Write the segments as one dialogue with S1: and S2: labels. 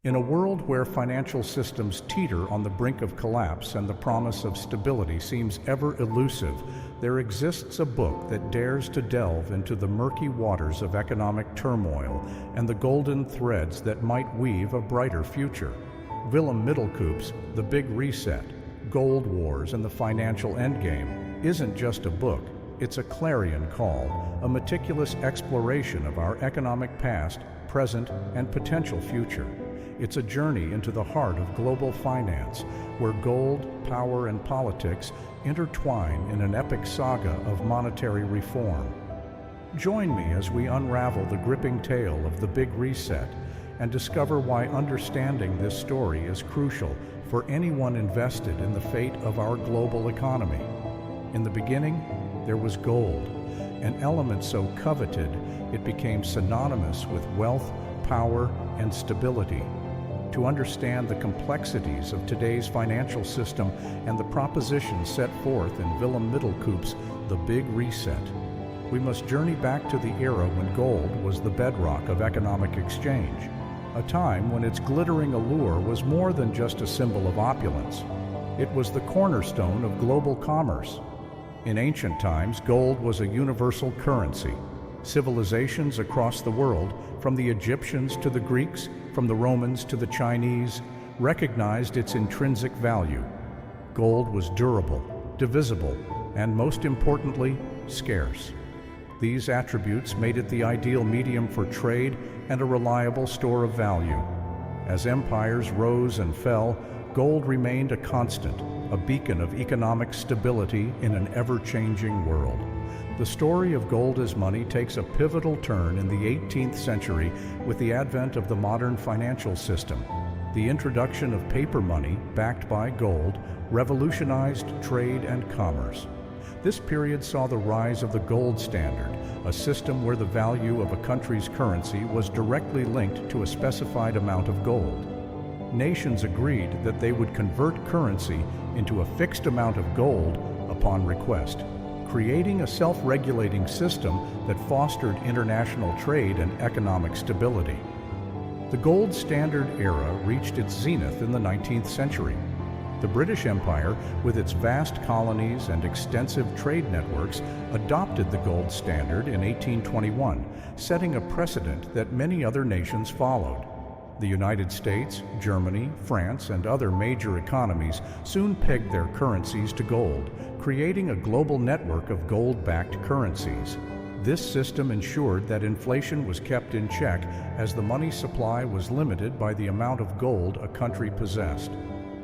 S1: In a world where financial systems teeter on the brink of collapse and the promise of stability seems ever elusive, there exists a book that dares to delve into the murky waters of economic turmoil and the golden threads that might weave a brighter future. Willem Middelkoop's The Big Reset, Gold Wars and the Financial Endgame isn't just a book, it's a clarion call, a meticulous exploration of our economic past, present, and potential future. It's a journey into the heart of global finance, where gold, power, and politics intertwine in an epic saga of monetary reform. Join me as we unravel the gripping tale of the Big Reset and discover why understanding this story is crucial for anyone invested in the fate of our global economy. In the beginning, there was gold, an element so coveted it became synonymous with wealth, power, and stability. To understand the complexities of today's financial system and the propositions set forth in Willem Middelkoop's The Big Reset, we must journey back to the era when gold was the bedrock of economic exchange, a time when its glittering allure was more than just a symbol of opulence. It was the cornerstone of global commerce. In ancient times, gold was a universal currency. Civilizations across the world, from the Egyptians to the Greeks, from the Romans to the Chinese, recognized its intrinsic value. Gold was durable, divisible, and most importantly, scarce. These attributes made it the ideal medium for trade and a reliable store of value. As empires rose and fell, gold remained a constant, a beacon of economic stability in an ever-changing world. The story of gold as money takes a pivotal turn in the 18th century with the advent of the modern financial system. The introduction of paper money, backed by gold, revolutionized trade and commerce. This period saw the rise of the gold standard, a system where the value of a country's currency was directly linked to a specified amount of gold. Nations agreed that they would convert currency into a fixed amount of gold upon request, creating a self-regulating system that fostered international trade and economic stability. The gold standard era reached its zenith in the 19th century. The British Empire, with its vast colonies and extensive trade networks, adopted the gold standard in 1821, setting a precedent that many other nations followed. The United States, Germany, France, and other major economies soon pegged their currencies to gold, creating a global network of gold-backed currencies. This system ensured that inflation was kept in check as the money supply was limited by the amount of gold a country possessed.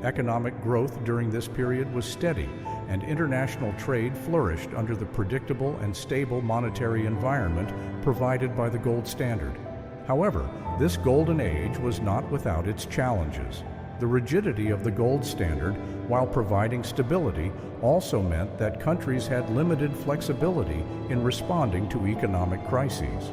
S1: Economic growth during this period was steady, and international trade flourished under the predictable and stable monetary environment provided by the gold standard. However, this golden age was not without its challenges. The rigidity of the gold standard, while providing stability, also meant that countries had limited flexibility in responding to economic crises.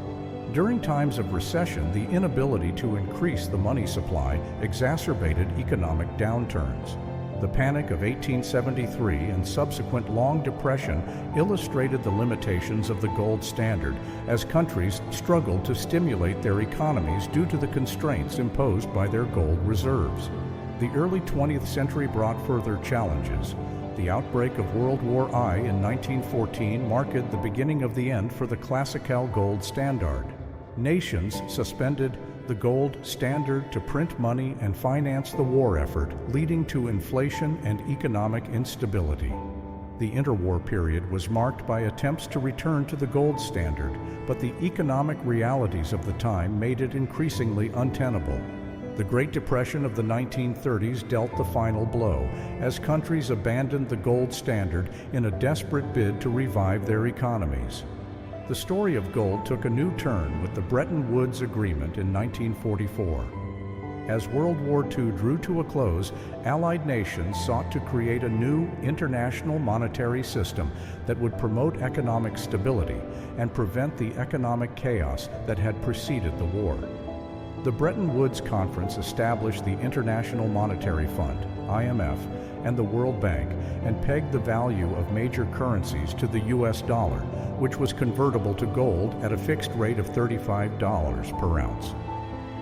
S1: During times of recession, the inability to increase the money supply exacerbated economic downturns. The Panic of 1873 and subsequent Long Depression illustrated the limitations of the gold standard as countries struggled to stimulate their economies due to the constraints imposed by their gold reserves. The early 20th century brought further challenges. The outbreak of World War I in 1914 marked the beginning of the end for the classical gold standard. Nations suspended the gold standard to print money and finance the war effort, leading to inflation and economic instability. The interwar period was marked by attempts to return to the gold standard, but the economic realities of the time made it increasingly untenable. The Great Depression of the 1930s dealt the final blow, as countries abandoned the gold standard in a desperate bid to revive their economies. The story of gold took a new turn with the Bretton Woods Agreement in 1944. As World War II drew to a close, Allied nations sought to create a new international monetary system that would promote economic stability and prevent the economic chaos that had preceded the war. The Bretton Woods Conference established the International Monetary Fund, IMF, and the World Bank, and pegged the value of major currencies to the US dollar, which was convertible to gold at a fixed rate of $35 per ounce.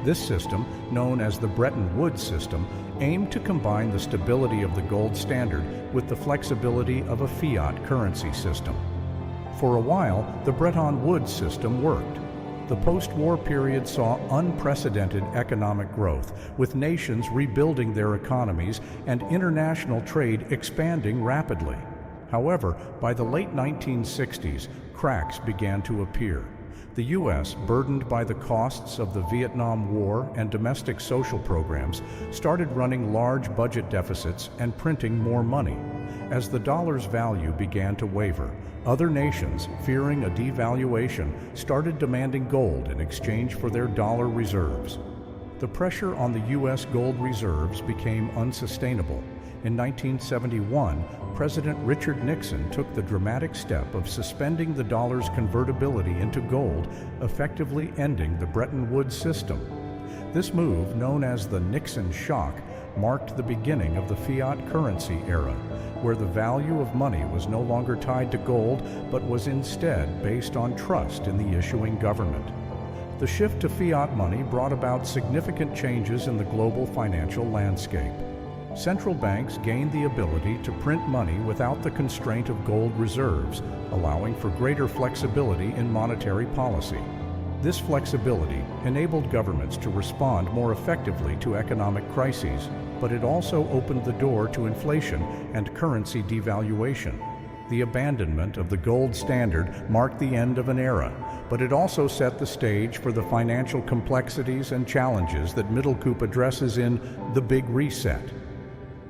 S1: This system, known as the Bretton Woods system, aimed to combine the stability of the gold standard with the flexibility of a fiat currency system. For a while, the Bretton Woods system worked. The post-war period saw unprecedented economic growth, with nations rebuilding their economies and international trade expanding rapidly. However, by the late 1960s, cracks began to appear. The U.S., burdened by the costs of the Vietnam War and domestic social programs, started running large budget deficits and printing more money. As the dollar's value began to waver, other nations, fearing a devaluation, started demanding gold in exchange for their dollar reserves. The pressure on the U.S. gold reserves became unsustainable. In 1971, President Richard Nixon took the dramatic step of suspending the dollar's convertibility into gold, effectively ending the Bretton Woods system. This move, known as the Nixon shock, marked the beginning of the fiat currency era, where the value of money was no longer tied to gold, but was instead based on trust in the issuing government. The shift to fiat money brought about significant changes in the global financial landscape. Central banks gained the ability to print money without the constraint of gold reserves, allowing for greater flexibility in monetary policy. This flexibility enabled governments to respond more effectively to economic crises, but it also opened the door to inflation and currency devaluation. The abandonment of the gold standard marked the end of an era, but it also set the stage for the financial complexities and challenges that Middelkoop addresses in The Big Reset.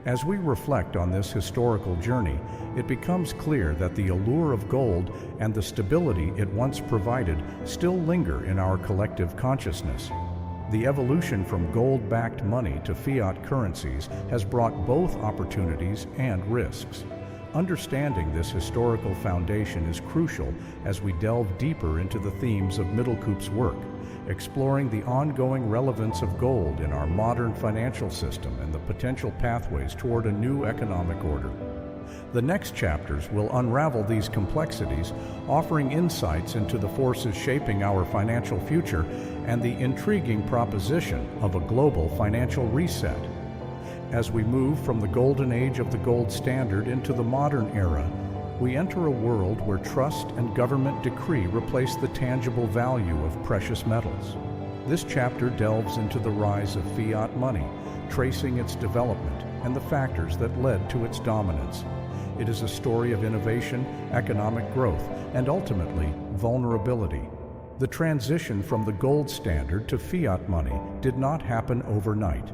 S1: As we reflect on this historical journey, it becomes clear that the allure of gold and the stability it once provided still linger in our collective consciousness. The evolution from gold-backed money to fiat currencies has brought both opportunities and risks. Understanding this historical foundation is crucial as we delve deeper into the themes of Middelkoop's work, exploring the ongoing relevance of gold in our modern financial system and the potential pathways toward a new economic order. The next chapters will unravel these complexities, offering insights into the forces shaping our financial future and the intriguing proposition of a global financial reset. As we move from the golden age of the gold standard into the modern era, we enter a world where trust and government decree replace the tangible value of precious metals. This chapter delves into the rise of fiat money, tracing its development and the factors that led to its dominance. It is a story of innovation, economic growth, and ultimately, vulnerability. The transition from the gold standard to fiat money did not happen overnight.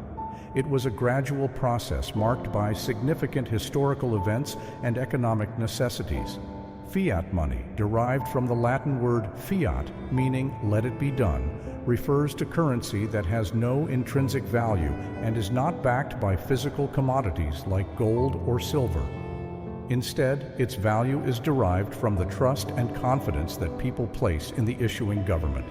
S1: It was a gradual process marked by significant historical events and economic necessities. Fiat money, derived from the Latin word fiat, meaning let it be done, refers to currency that has no intrinsic value and is not backed by physical commodities like gold or silver. Instead, its value is derived from the trust and confidence that people place in the issuing government.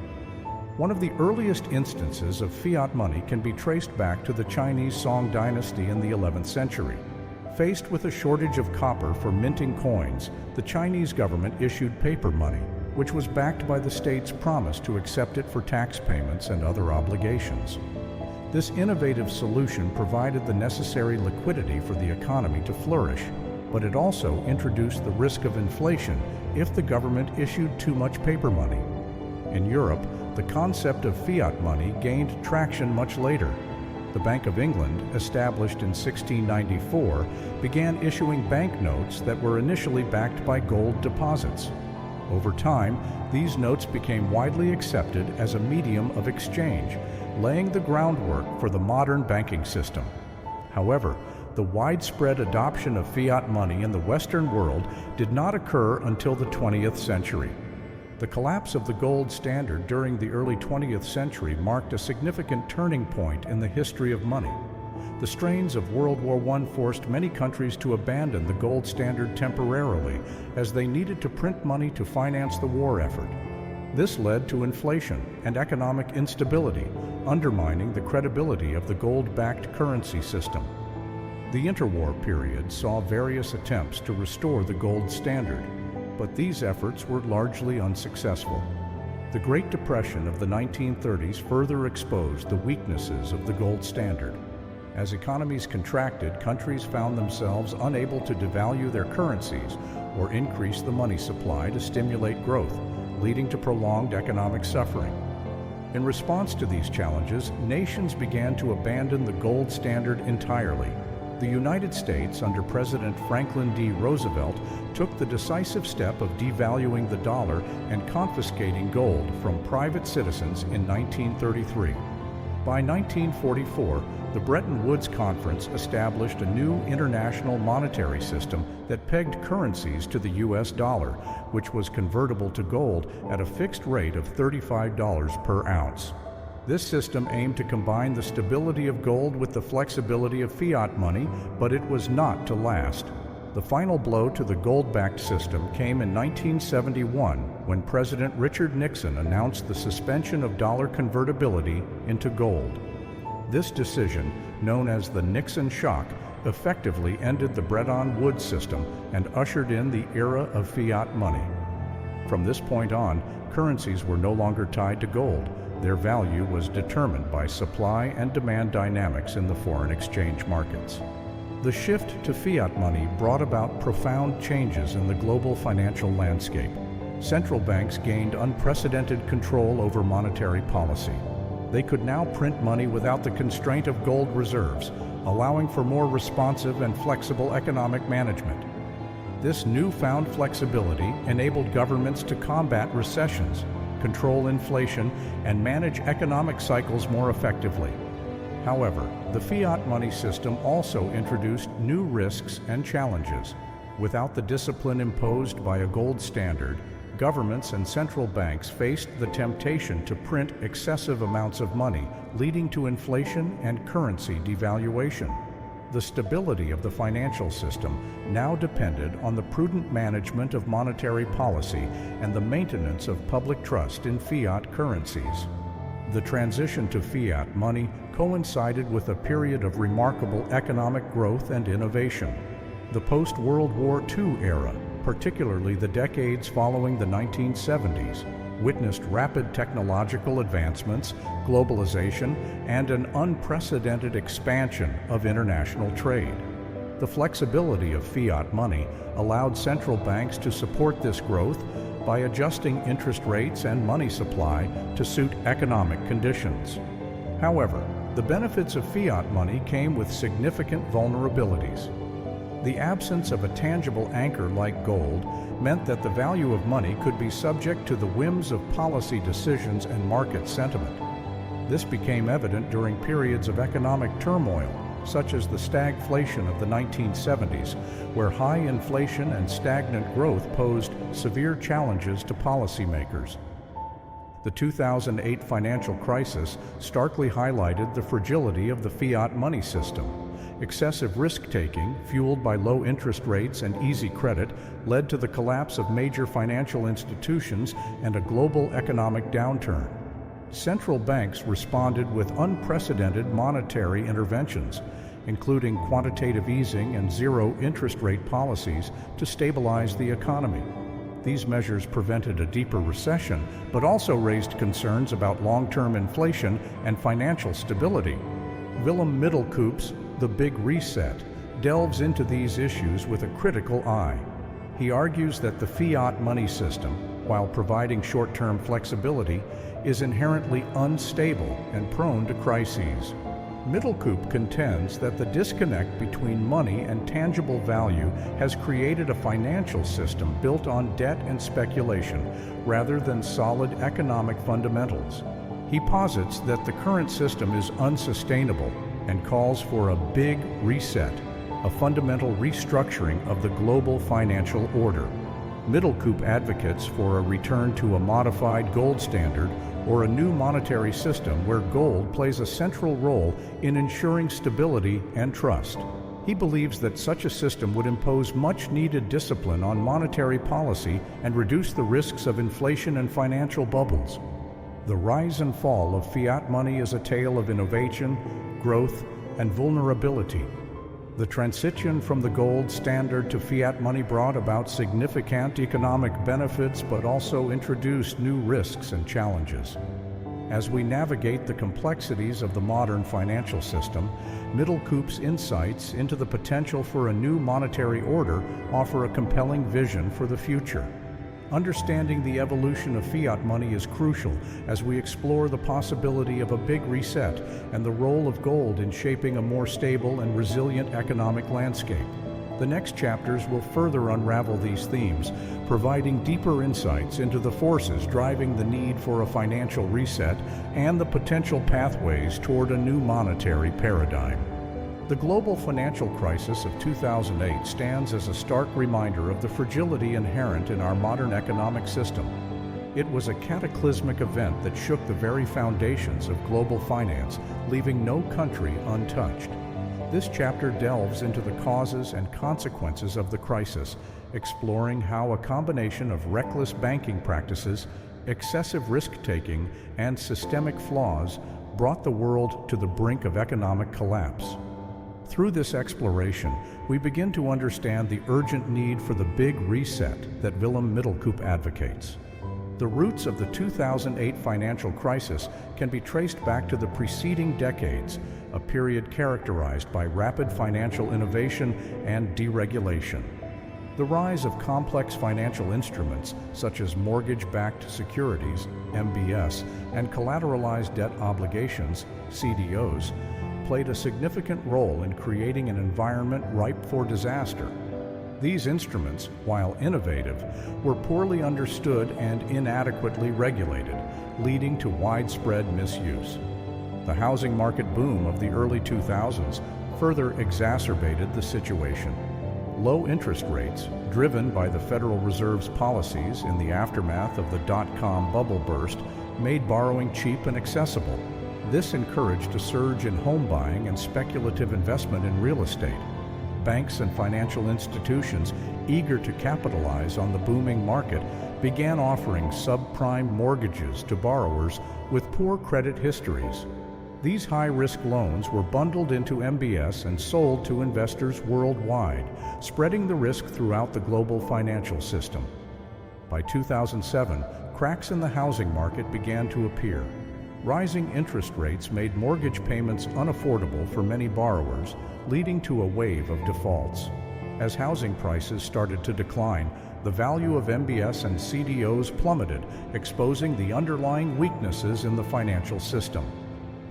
S1: One of the earliest instances of fiat money can be traced back to the Chinese Song dynasty in the 11th century. Faced with a shortage of copper for minting coins, the Chinese government issued paper money, which was backed by the state's promise to accept it for tax payments and other obligations. This innovative solution provided the necessary liquidity for the economy to flourish, but it also introduced the risk of inflation if the government issued too much paper money. In Europe, the concept of fiat money gained traction much later. The Bank of England, established in 1694, began issuing banknotes that were initially backed by gold deposits. Over time, these notes became widely accepted as a medium of exchange, laying the groundwork for the modern banking system. However, the widespread adoption of fiat money in the Western world did not occur until the 20th century. The collapse of the gold standard during the early 20th century marked a significant turning point in the history of money. The strains of World War I forced many countries to abandon the gold standard temporarily, as they needed to print money to finance the war effort. This led to inflation and economic instability, undermining the credibility of the gold-backed currency system. The interwar period saw various attempts to restore the gold standard, but these efforts were largely unsuccessful. The Great Depression of the 1930s further exposed the weaknesses of the gold standard. As economies contracted, countries found themselves unable to devalue their currencies or increase the money supply to stimulate growth, leading to prolonged economic suffering. In response to these challenges, nations began to abandon the gold standard entirely. The United States, under President Franklin D. Roosevelt, took the decisive step of devaluing the dollar and confiscating gold from private citizens in 1933. By 1944, the Bretton Woods Conference established a new international monetary system that pegged currencies to the U.S. dollar, which was convertible to gold at a fixed rate of $35 per ounce. This system aimed to combine the stability of gold with the flexibility of fiat money, but it was not to last. The final blow to the gold-backed system came in 1971 when President Richard Nixon announced the suspension of dollar convertibility into gold. This decision, known as the Nixon shock, effectively ended the Bretton Woods system and ushered in the era of fiat money. From this point on, currencies were no longer tied to gold. Their value was determined by supply and demand dynamics in the foreign exchange markets. The shift to fiat money brought about profound changes in the global financial landscape. Central banks gained unprecedented control over monetary policy. They could now print money without the constraint of gold reserves, allowing for more responsive and flexible economic management. This newfound flexibility enabled governments to combat recessions, control inflation, and manage economic cycles more effectively. However, the fiat money system also introduced new risks and challenges. Without the discipline imposed by a gold standard, governments and central banks faced the temptation to print excessive amounts of money, leading to inflation and currency devaluation. The stability of the financial system now depended on the prudent management of monetary policy and the maintenance of public trust in fiat currencies. The transition to fiat money coincided with a period of remarkable economic growth and innovation. The post-World War II era, particularly the decades following the 1970s, witnessed rapid technological advancements, globalization, and an unprecedented expansion of international trade. The flexibility of fiat money allowed central banks to support this growth by adjusting interest rates and money supply to suit economic conditions. However, the benefits of fiat money came with significant vulnerabilities. The absence of a tangible anchor like gold meant that the value of money could be subject to the whims of policy decisions and market sentiment. This became evident during periods of economic turmoil, such as the stagflation of the 1970s, where high inflation and stagnant growth posed severe challenges to policymakers. The 2008 financial crisis starkly highlighted the fragility of the fiat money system. Excessive risk-taking, fueled by low interest rates and easy credit, led to the collapse of major financial institutions and a global economic downturn. Central banks responded with unprecedented monetary interventions, including quantitative easing and zero interest rate policies to stabilize the economy. These measures prevented a deeper recession, but also raised concerns about long-term inflation and financial stability. Willem Middelkoop's The Big Reset delves into these issues with a critical eye. He argues that the fiat money system, while providing short-term flexibility, is inherently unstable and prone to crises. Middelkoop contends that the disconnect between money and tangible value has created a financial system built on debt and speculation rather than solid economic fundamentals. He posits that the current system is unsustainable and calls for a big reset, a fundamental restructuring of the global financial order. Middelkoop advocates for a return to a modified gold standard or a new monetary system where gold plays a central role in ensuring stability and trust. He believes that such a system would impose much-needed discipline on monetary policy and reduce the risks of inflation and financial bubbles. The rise and fall of fiat money is a tale of innovation, growth, and vulnerability. The transition from the gold standard to fiat money brought about significant economic benefits but also introduced new risks and challenges. As we navigate the complexities of the modern financial system, Middelkoop's insights into the potential for a new monetary order offer a compelling vision for the future. Understanding the evolution of fiat money is crucial as we explore the possibility of a big reset and the role of gold in shaping a more stable and resilient economic landscape. The next chapters will further unravel these themes, providing deeper insights into the forces driving the need for a financial reset and the potential pathways toward a new monetary paradigm. The global financial crisis of 2008 stands as a stark reminder of the fragility inherent in our modern economic system. It was a cataclysmic event that shook the very foundations of global finance, leaving no country untouched. This chapter delves into the causes and consequences of the crisis, exploring how a combination of reckless banking practices, excessive risk-taking, and systemic flaws brought the world to the brink of economic collapse. Through this exploration, we begin to understand the urgent need for the big reset that Willem Middelkoop advocates. The roots of the 2008 financial crisis can be traced back to the preceding decades, a period characterized by rapid financial innovation and deregulation. The rise of complex financial instruments, such as mortgage-backed securities, MBS, and collateralized debt obligations, CDOs, played a significant role in creating an environment ripe for disaster. These instruments, while innovative, were poorly understood and inadequately regulated, leading to widespread misuse. The housing market boom of the early 2000s further exacerbated the situation. Low interest rates, driven by the Federal Reserve's policies in the aftermath of the dot-com bubble burst, made borrowing cheap and accessible. This encouraged a surge in home buying and speculative investment in real estate. Banks and financial institutions, eager to capitalize on the booming market, began offering subprime mortgages to borrowers with poor credit histories. These high-risk loans were bundled into MBS and sold to investors worldwide, spreading the risk throughout the global financial system. By 2007, cracks in the housing market began to appear. Rising interest rates made mortgage payments unaffordable for many borrowers, leading to a wave of defaults. As housing prices started to decline, the value of MBS and CDOs plummeted, exposing the underlying weaknesses in the financial system.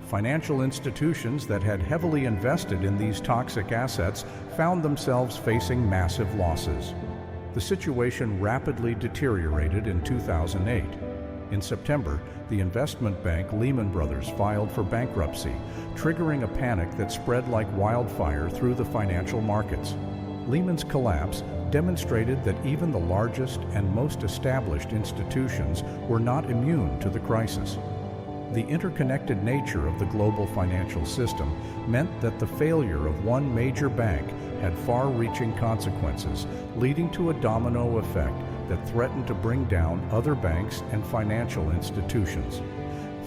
S1: Financial institutions that had heavily invested in these toxic assets found themselves facing massive losses. The situation rapidly deteriorated in 2008. In September, the investment bank Lehman Brothers filed for bankruptcy, triggering a panic that spread like wildfire through the financial markets. Lehman's collapse demonstrated that even the largest and most established institutions were not immune to the crisis. The interconnected nature of the global financial system meant that the failure of one major bank had far-reaching consequences, leading to a domino effect that threatened to bring down other banks and financial institutions.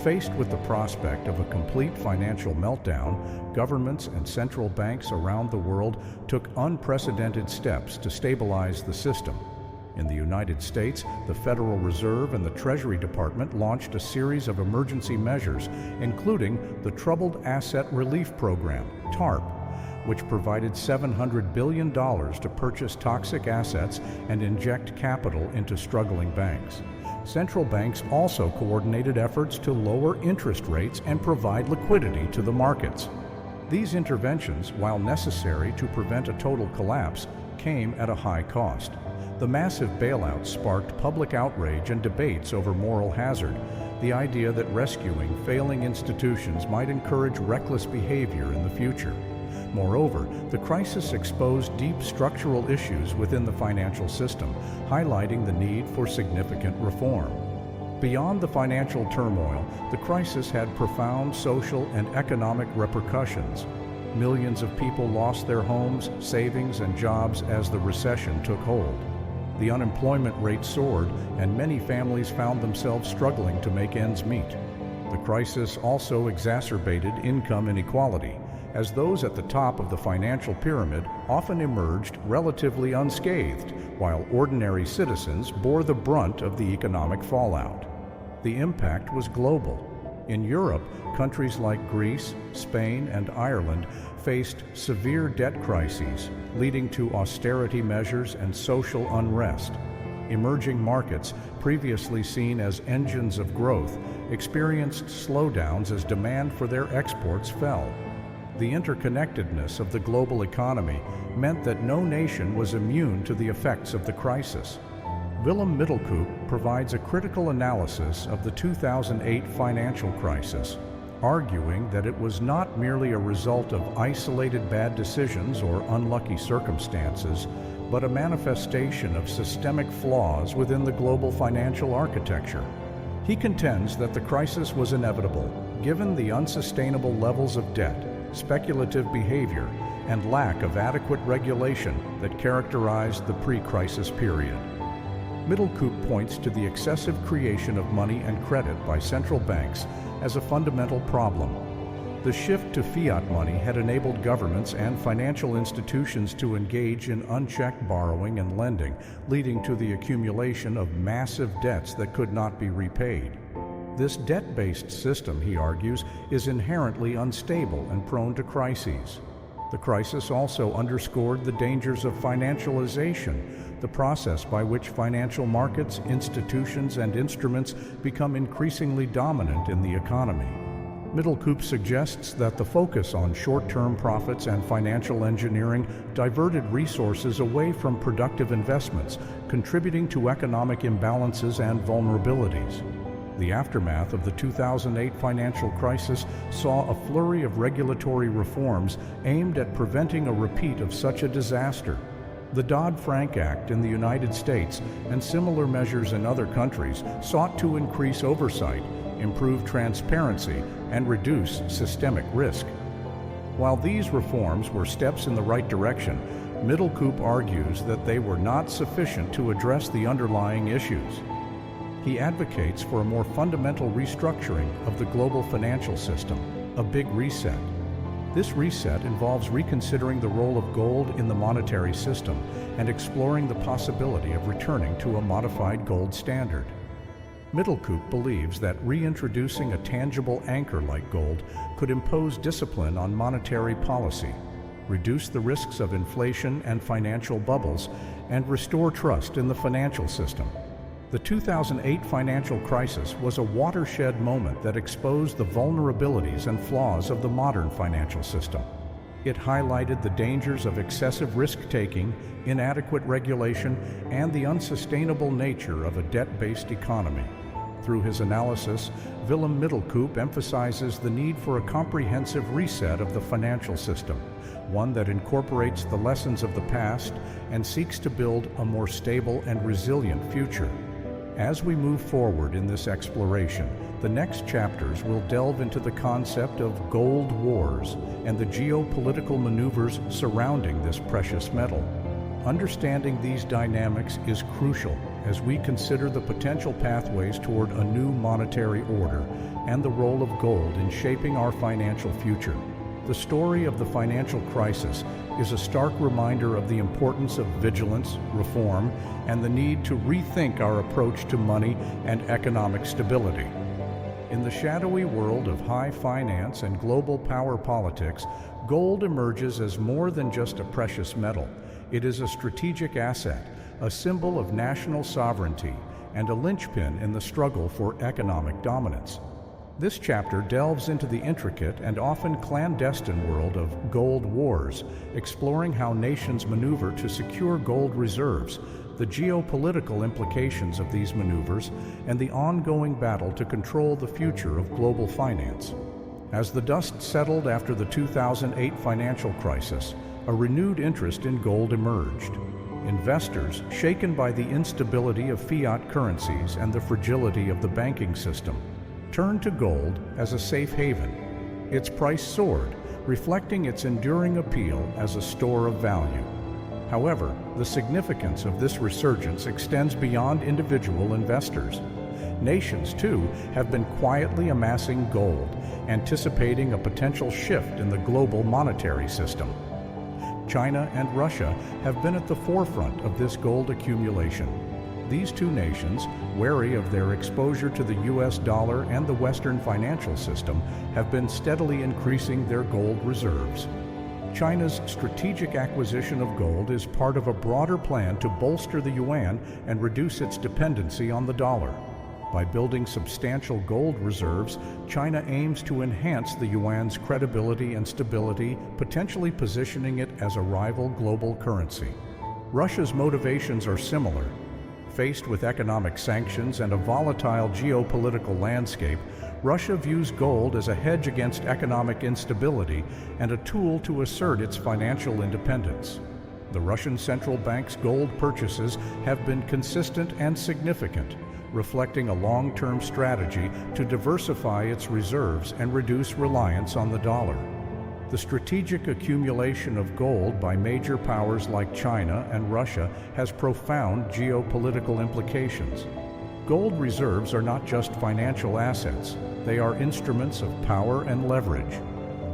S1: Faced with the prospect of a complete financial meltdown, governments and central banks around the world took unprecedented steps to stabilize the system. In the United States, the Federal Reserve and the Treasury Department launched a series of emergency measures, including the Troubled Asset Relief Program, TARP, which provided $700 billion to purchase toxic assets and inject capital into struggling banks. Central banks also coordinated efforts to lower interest rates and provide liquidity to the markets. These interventions, while necessary to prevent a total collapse, came at a high cost. The massive bailouts sparked public outrage and debates over moral hazard, the idea that rescuing failing institutions might encourage reckless behavior in the future. Moreover, the crisis exposed deep structural issues within the financial system, highlighting the need for significant reform. Beyond the financial turmoil, the crisis had profound social and economic repercussions. Millions of people lost their homes, savings, and jobs as the recession took hold. The unemployment rate soared, and many families found themselves struggling to make ends meet. The crisis also exacerbated income inequality, as those at the top of the financial pyramid often emerged relatively unscathed, while ordinary citizens bore the brunt of the economic fallout. The impact was global. In Europe, countries like Greece, Spain, and Ireland faced severe debt crises, leading to austerity measures and social unrest. Emerging markets, previously seen as engines of growth, experienced slowdowns as demand for their exports fell. The interconnectedness of the global economy meant that no nation was immune to the effects of the crisis. Willem Middelkoop provides a critical analysis of the 2008 financial crisis, arguing that it was not merely a result of isolated bad decisions or unlucky circumstances, but a manifestation of systemic flaws within the global financial architecture. He contends that the crisis was inevitable, given the unsustainable levels of debt, speculative behavior, and lack of adequate regulation that characterized the pre-crisis period. Middelkoop points to the excessive creation of money and credit by central banks as a fundamental problem. The shift to fiat money had enabled governments and financial institutions to engage in unchecked borrowing and lending, leading to the accumulation of massive debts that could not be repaid. This debt-based system, he argues, is inherently unstable and prone to crises. The crisis also underscored the dangers of financialization, the process by which financial markets, institutions, and instruments become increasingly dominant in the economy. Middelkoop suggests that the focus on short-term profits and financial engineering diverted resources away from productive investments, contributing to economic imbalances and vulnerabilities. The aftermath of the 2008 financial crisis saw a flurry of regulatory reforms aimed at preventing a repeat of such a disaster. The Dodd-Frank Act in the United States and similar measures in other countries sought to increase oversight, improve transparency, and reduce systemic risk. While these reforms were steps in the right direction, Middelkoop argues that they were not sufficient to address the underlying issues. He advocates for a more fundamental restructuring of the global financial system, a big reset. This reset involves reconsidering the role of gold in the monetary system and exploring the possibility of returning to a modified gold standard. Middelkoop believes that reintroducing a tangible anchor like gold could impose discipline on monetary policy, reduce the risks of inflation and financial bubbles, and restore trust in the financial system. The 2008 financial crisis was a watershed moment that exposed the vulnerabilities and flaws of the modern financial system. It highlighted the dangers of excessive risk-taking, inadequate regulation, and the unsustainable nature of a debt-based economy. Through his analysis, Willem Middelkoop emphasizes the need for a comprehensive reset of the financial system, one that incorporates the lessons of the past and seeks to build a more stable and resilient future. As we move forward in this exploration, the next chapters will delve into the concept of gold wars and the geopolitical maneuvers surrounding this precious metal. Understanding these dynamics is crucial as we consider the potential pathways toward a new monetary order and the role of gold in shaping our financial future. The story of the financial crisis is a stark reminder of the importance of vigilance, reform, and the need to rethink our approach to money and economic stability. In the shadowy world of high finance and global power politics, gold emerges as more than just a precious metal. It is a strategic asset, a symbol of national sovereignty, and a linchpin in the struggle for economic dominance. This chapter delves into the intricate and often clandestine world of gold wars, exploring how nations maneuver to secure gold reserves, the geopolitical implications of these maneuvers, and the ongoing battle to control the future of global finance. As the dust settled after the 2008 financial crisis, a renewed interest in gold emerged. Investors, shaken by the instability of fiat currencies and the fragility of the banking system, turned to gold as a safe haven. Its price soared, reflecting its enduring appeal as a store of value. However, the significance of this resurgence extends beyond individual investors. Nations, too, have been quietly amassing gold, anticipating a potential shift in the global monetary system. China and Russia have been at the forefront of this gold accumulation. These two nations, wary of their exposure to the US dollar and the Western financial system, have been steadily increasing their gold reserves. China's strategic acquisition of gold is part of a broader plan to bolster the yuan and reduce its dependency on the dollar. By building substantial gold reserves, China aims to enhance the yuan's credibility and stability, potentially positioning it as a rival global currency. Russia's motivations are similar. Faced with economic sanctions and a volatile geopolitical landscape, Russia views gold as a hedge against economic instability and a tool to assert its financial independence. The Russian central bank's gold purchases have been consistent and significant, reflecting a long-term strategy to diversify its reserves and reduce reliance on the dollar. The strategic accumulation of gold by major powers like China and Russia has profound geopolitical implications. Gold reserves are not just financial assets, they are instruments of power and leverage.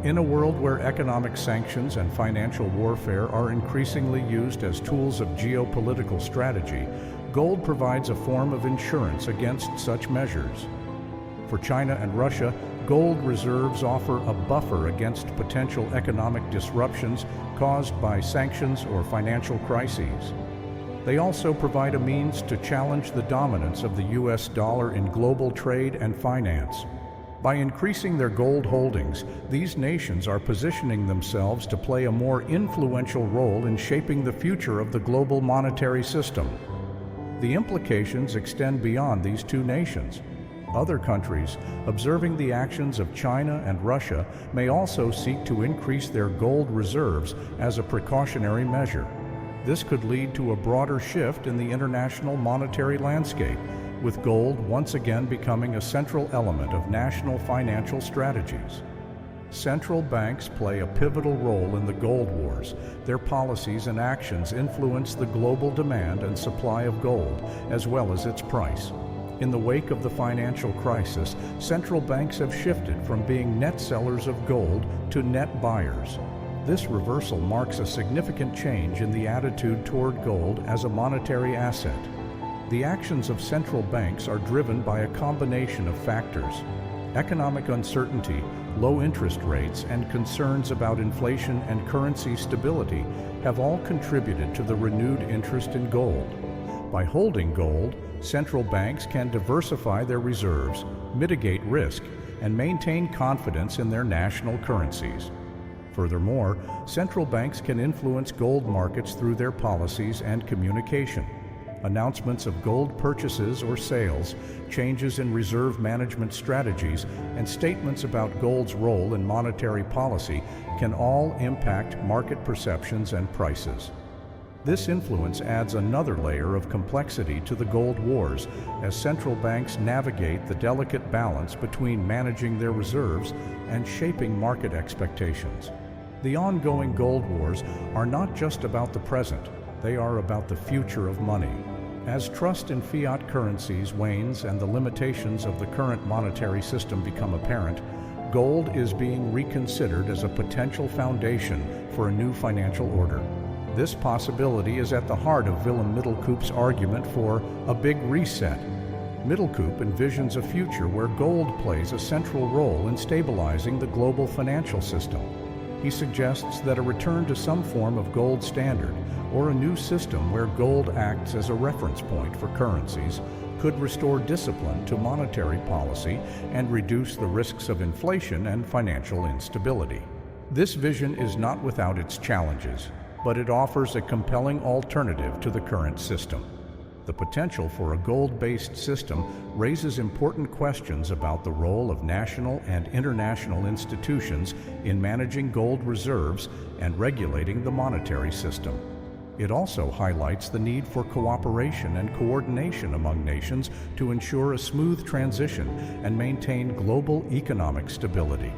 S1: In a world where economic sanctions and financial warfare are increasingly used as tools of geopolitical strategy, gold provides a form of insurance against such measures. For China and Russia, gold reserves offer a buffer against potential economic disruptions caused by sanctions or financial crises. They also provide a means to challenge the dominance of the US dollar in global trade and finance. By increasing their gold holdings, these nations are positioning themselves to play a more influential role in shaping the future of the global monetary system. The implications extend beyond these two nations. Other countries, observing the actions of China and Russia, may also seek to increase their gold reserves as a precautionary measure. This could lead to a broader shift in the international monetary landscape, with gold once again becoming a central element of national financial strategies. Central banks play a pivotal role in the gold wars. Their policies and actions influence the global demand and supply of gold, as well as its price. In the wake of the financial crisis, central banks have shifted from being net sellers of gold to net buyers. This reversal marks a significant change in the attitude toward gold as a monetary asset. The actions of central banks are driven by a combination of factors. Economic uncertainty, low interest rates, and concerns about inflation and currency stability have all contributed to the renewed interest in gold. By holding gold, central banks can diversify their reserves, mitigate risk, and maintain confidence in their national currencies. Furthermore, central banks can influence gold markets through their policies and communication. Announcements of gold purchases or sales, changes in reserve management strategies, and statements about gold's role in monetary policy can all impact market perceptions and prices. This influence adds another layer of complexity to the gold wars as central banks navigate the delicate balance between managing their reserves and shaping market expectations. The ongoing gold wars are not just about the present, they are about the future of money. As trust in fiat currencies wanes and the limitations of the current monetary system become apparent, gold is being reconsidered as a potential foundation for a new financial order. This possibility is at the heart of Willem Middelkoop's argument for a big reset. Middelkoop envisions a future where gold plays a central role in stabilizing the global financial system. He suggests that a return to some form of gold standard, or a new system where gold acts as a reference point for currencies, could restore discipline to monetary policy and reduce the risks of inflation and financial instability. This vision is not without its challenges, but it offers a compelling alternative to the current system. The potential for a gold-based system raises important questions about the role of national and international institutions in managing gold reserves and regulating the monetary system. It also highlights the need for cooperation and coordination among nations to ensure a smooth transition and maintain global economic stability.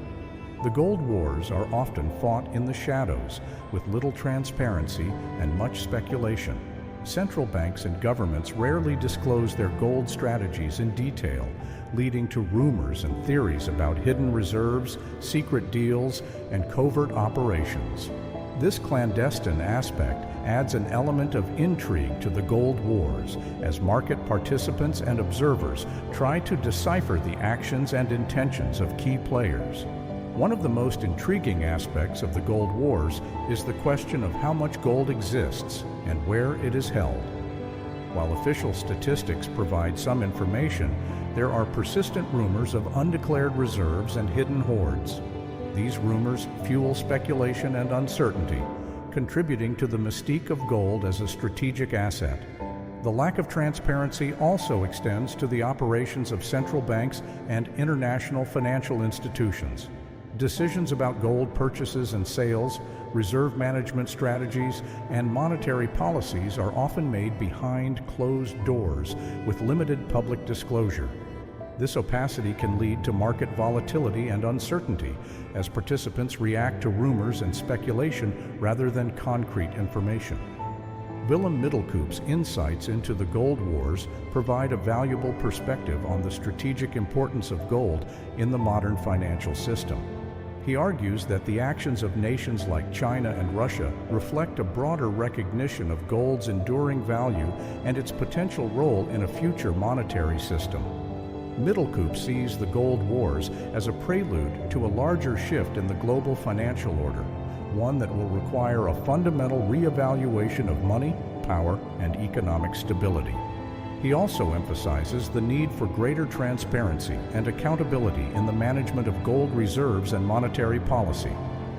S1: The gold wars are often fought in the shadows, with little transparency and much speculation. Central banks and governments rarely disclose their gold strategies in detail, leading to rumors and theories about hidden reserves, secret deals, and covert operations. This clandestine aspect adds an element of intrigue to the gold wars as market participants and observers try to decipher the actions and intentions of key players. One of the most intriguing aspects of the gold wars is the question of how much gold exists and where it is held. While official statistics provide some information, there are persistent rumors of undeclared reserves and hidden hoards. These rumors fuel speculation and uncertainty, contributing to the mystique of gold as a strategic asset. The lack of transparency also extends to the operations of central banks and international financial institutions. Decisions about gold purchases and sales, reserve management strategies, and monetary policies are often made behind closed doors with limited public disclosure. This opacity can lead to market volatility and uncertainty as participants react to rumors and speculation rather than concrete information. Willem Middelkoop's insights into the gold wars provide a valuable perspective on the strategic importance of gold in the modern financial system. He argues that the actions of nations like China and Russia reflect a broader recognition of gold's enduring value and its potential role in a future monetary system. Middelkoop sees the gold wars as a prelude to a larger shift in the global financial order, one that will require a fundamental reevaluation of money, power, and economic stability. He also emphasizes the need for greater transparency and accountability in the management of gold reserves and monetary policy.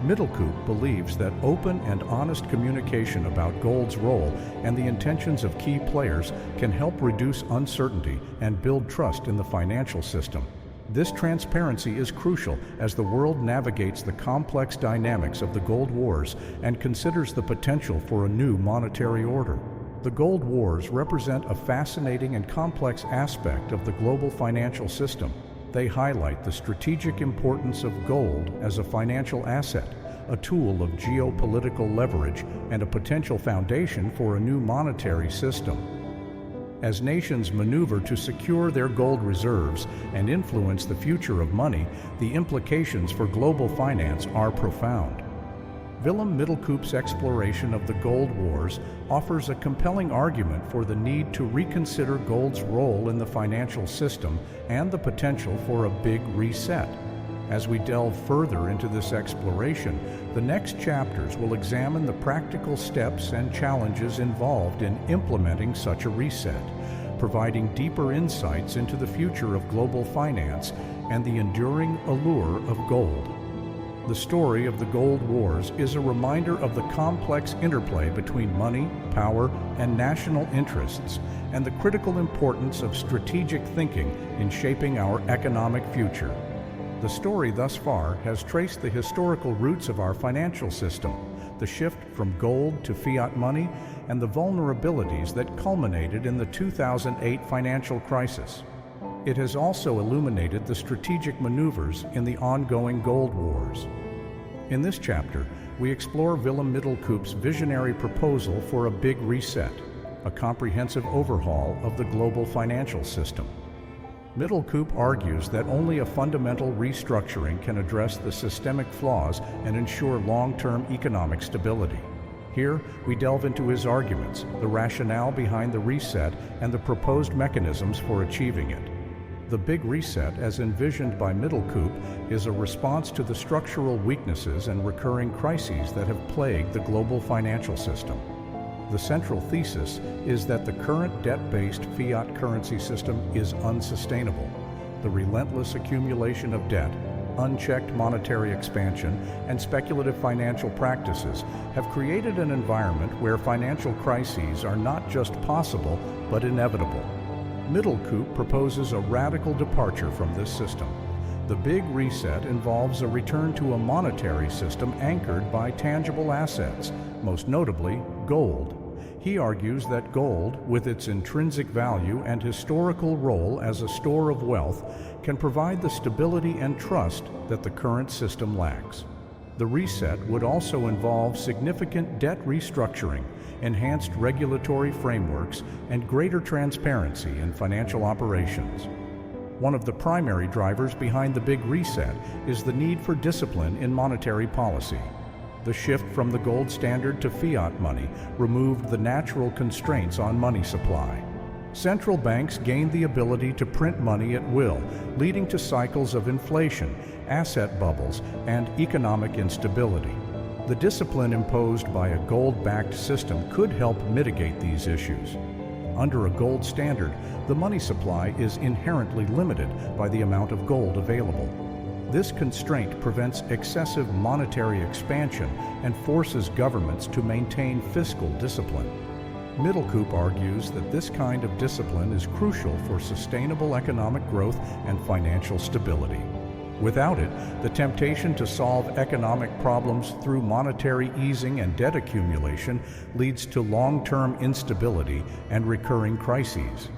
S1: Middelkoop believes that open and honest communication about gold's role and the intentions of key players can help reduce uncertainty and build trust in the financial system. This transparency is crucial as the world navigates the complex dynamics of the gold wars and considers the potential for a new monetary order. The gold wars represent a fascinating and complex aspect of the global financial system. They highlight the strategic importance of gold as a financial asset, a tool of geopolitical leverage, and a potential foundation for a new monetary system. As nations maneuver to secure their gold reserves and influence the future of money, the implications for global finance are profound. Willem Middelkoop's exploration of the gold wars offers a compelling argument for the need to reconsider gold's role in the financial system and the potential for a big reset. As we delve further into this exploration, the next chapters will examine the practical steps and challenges involved in implementing such a reset, providing deeper insights into the future of global finance and the enduring allure of gold. The story of the gold wars is a reminder of the complex interplay between money, power, and national interests, and the critical importance of strategic thinking in shaping our economic future. The story thus far has traced the historical roots of our financial system, the shift from gold to fiat money, and the vulnerabilities that culminated in the 2008 financial crisis. It has also illuminated the strategic maneuvers in the ongoing gold wars. In this chapter, we explore Willem Middelkoop's visionary proposal for a big reset, a comprehensive overhaul of the global financial system. Middelkoop argues that only a fundamental restructuring can address the systemic flaws and ensure long-term economic stability. Here, we delve into his arguments, the rationale behind the reset, and the proposed mechanisms for achieving it. The Big Reset, as envisioned by Middelkoop, is a response to the structural weaknesses and recurring crises that have plagued the global financial system. The central thesis is that the current debt-based fiat currency system is unsustainable. The relentless accumulation of debt, unchecked monetary expansion, and speculative financial practices have created an environment where financial crises are not just possible, but inevitable. Middelkoop proposes a radical departure from this system. The Big Reset involves a return to a monetary system anchored by tangible assets, most notably gold. He argues that gold, with its intrinsic value and historical role as a store of wealth, can provide the stability and trust that the current system lacks. The reset would also involve significant debt restructuring, enhanced regulatory frameworks, and greater transparency in financial operations. One of the primary drivers behind the Big Reset is the need for discipline in monetary policy. The shift from the gold standard to fiat money removed the natural constraints on money supply. Central banks gained the ability to print money at will, leading to cycles of inflation, asset bubbles, and economic instability. The discipline imposed by a gold-backed system could help mitigate these issues. Under a gold standard, the money supply is inherently limited by the amount of gold available. This constraint prevents excessive monetary expansion and forces governments to maintain fiscal discipline. Middelkoop argues that this kind of discipline is crucial for sustainable economic growth and financial stability. Without it, the temptation to solve economic problems through monetary easing and debt accumulation leads to long-term instability and recurring crises.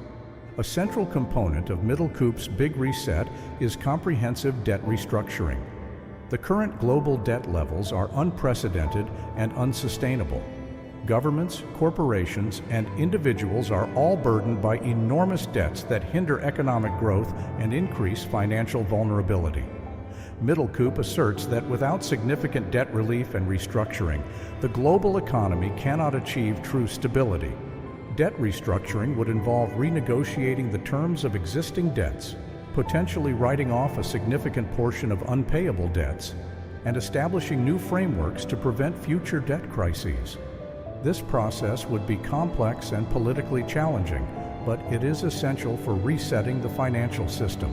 S1: A central component of Middelkoop's Big Reset is comprehensive debt restructuring. The current global debt levels are unprecedented and unsustainable. Governments, corporations, and individuals are all burdened by enormous debts that hinder economic growth and increase financial vulnerability. Middelkoop asserts that without significant debt relief and restructuring, the global economy cannot achieve true stability. Debt restructuring would involve renegotiating the terms of existing debts, potentially writing off a significant portion of unpayable debts, and establishing new frameworks to prevent future debt crises. This process would be complex and politically challenging, but it is essential for resetting the financial system.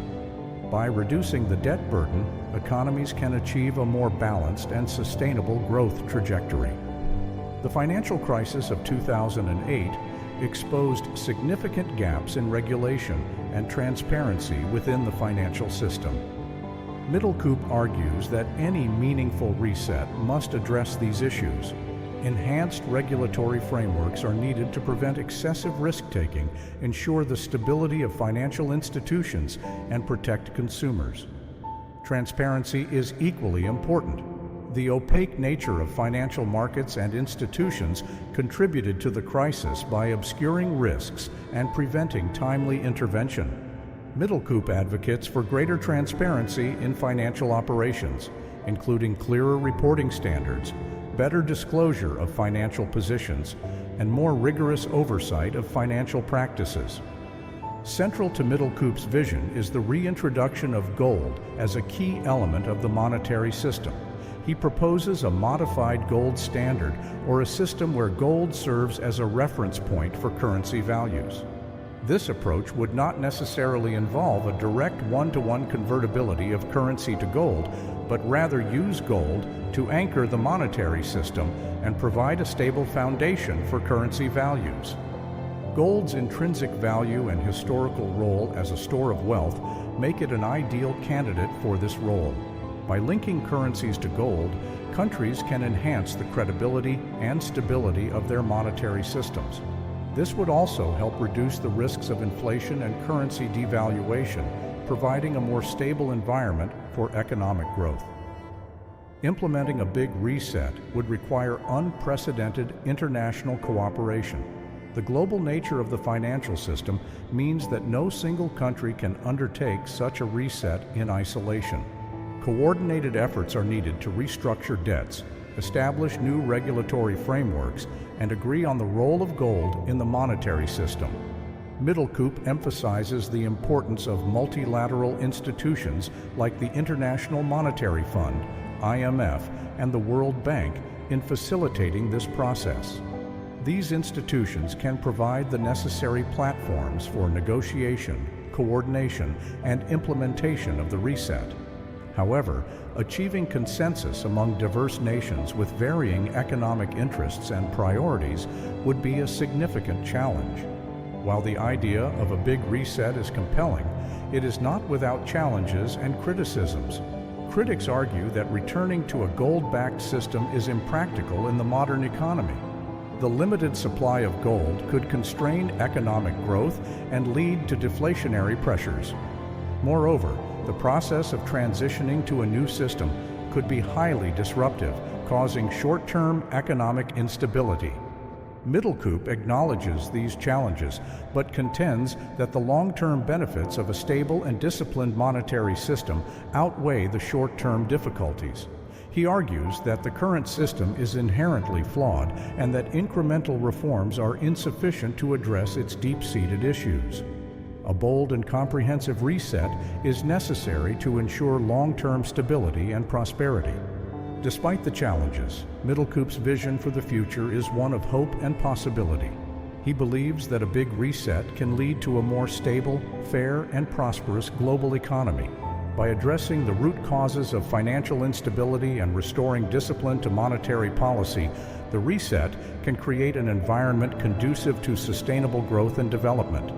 S1: By reducing the debt burden, economies can achieve a more balanced and sustainable growth trajectory. The financial crisis of 2008 exposed significant gaps in regulation and transparency within the financial system. Middelkoop argues that any meaningful reset must address these issues. Enhanced regulatory frameworks are needed to prevent excessive risk-taking, ensure the stability of financial institutions, and protect consumers. Transparency is equally important. The opaque nature of financial markets and institutions contributed to the crisis by obscuring risks and preventing timely intervention. Middelkoop advocates for greater transparency in financial operations, including clearer reporting standards, better disclosure of financial positions, and more rigorous oversight of financial practices. Central to Middelkoop's vision is the reintroduction of gold as a key element of the monetary system. He proposes a modified gold standard, or a system where gold serves as a reference point for currency values. This approach would not necessarily involve a direct one-to-one convertibility of currency to gold, but rather use gold to anchor the monetary system and provide a stable foundation for currency values. Gold's intrinsic value and historical role as a store of wealth make it an ideal candidate for this role. By linking currencies to gold, countries can enhance the credibility and stability of their monetary systems. This would also help reduce the risks of inflation and currency devaluation, providing a more stable environment for economic growth. Implementing a big reset would require unprecedented international cooperation. The global nature of the financial system means that no single country can undertake such a reset in isolation. Coordinated efforts are needed to restructure debts, establish new regulatory frameworks, and agree on the role of gold in the monetary system. Middelkoop emphasizes the importance of multilateral institutions like the International Monetary Fund, IMF, and the World Bank in facilitating this process. These institutions can provide the necessary platforms for negotiation, coordination, and implementation of the reset. However, achieving consensus among diverse nations with varying economic interests and priorities would be a significant challenge. While the idea of a big reset is compelling, it is not without challenges and criticisms. Critics argue that returning to a gold-backed system is impractical in the modern economy. The limited supply of gold could constrain economic growth and lead to deflationary pressures. Moreover, the process of transitioning to a new system could be highly disruptive, causing short-term economic instability. Middelkoop acknowledges these challenges, but contends that the long-term benefits of a stable and disciplined monetary system outweigh the short-term difficulties. He argues that the current system is inherently flawed and that incremental reforms are insufficient to address its deep-seated issues. A bold and comprehensive reset is necessary to ensure long-term stability and prosperity. Despite the challenges, Middelkoop's vision for the future is one of hope and possibility. He believes that a big reset can lead to a more stable, fair, and prosperous global economy. By addressing the root causes of financial instability and restoring discipline to monetary policy, the reset can create an environment conducive to sustainable growth and development.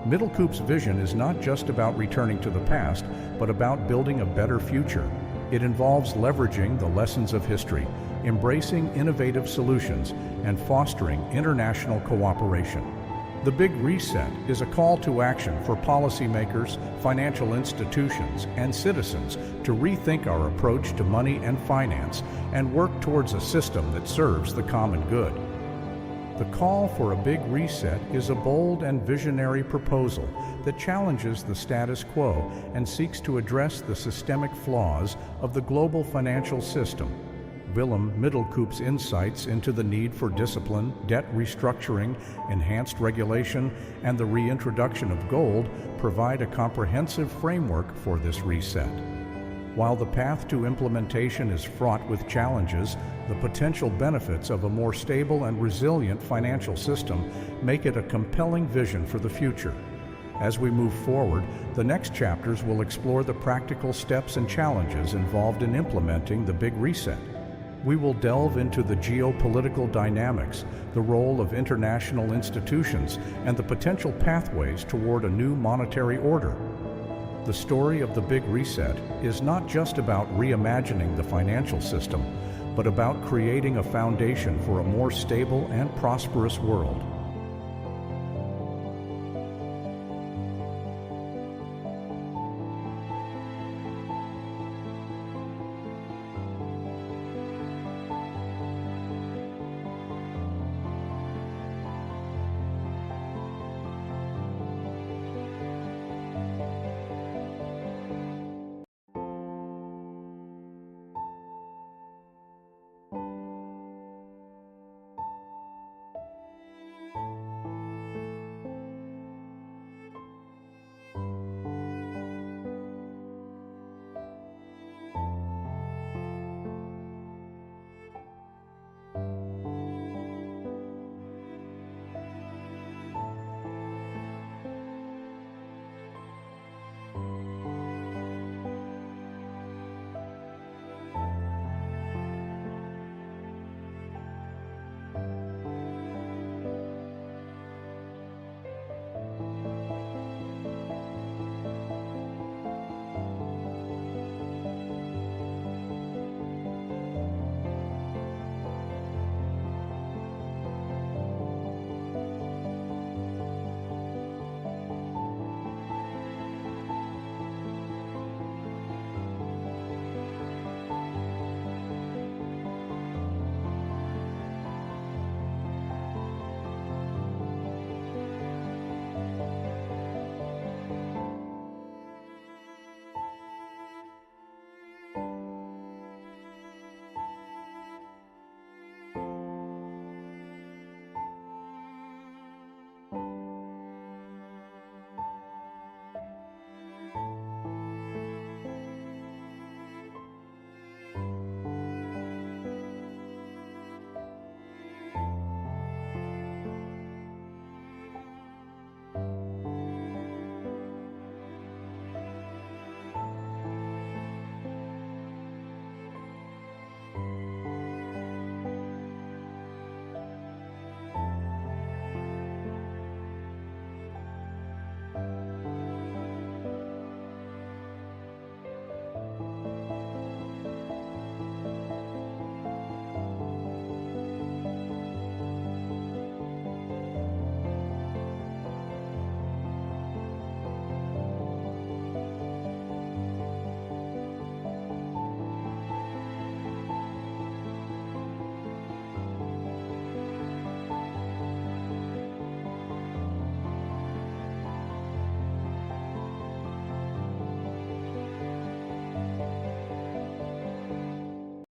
S1: Middelkoop's vision is not just about returning to the past, but about building a better future. It involves leveraging the lessons of history, embracing innovative solutions, and fostering international cooperation. The Big Reset is a call to action for policymakers, financial institutions, and citizens to rethink our approach to money and finance and work towards a system that serves the common good. The call for a big reset is a bold and visionary proposal that challenges the status quo and seeks to address the systemic flaws of the global financial system. Willem Middelkoop's insights into the need for discipline, debt restructuring, enhanced regulation, and the reintroduction of gold provide a comprehensive framework for this reset. While the path to implementation is fraught with challenges, the potential benefits of a more stable and resilient financial system make it a compelling vision for the future. As we move forward, the next chapters will explore the practical steps and challenges involved in implementing the Big Reset. We will delve into the geopolitical dynamics, the role of international institutions, and the potential pathways toward a new monetary order. The story of the Big Reset is not just about reimagining the financial system, but about creating a foundation for a more stable and prosperous world.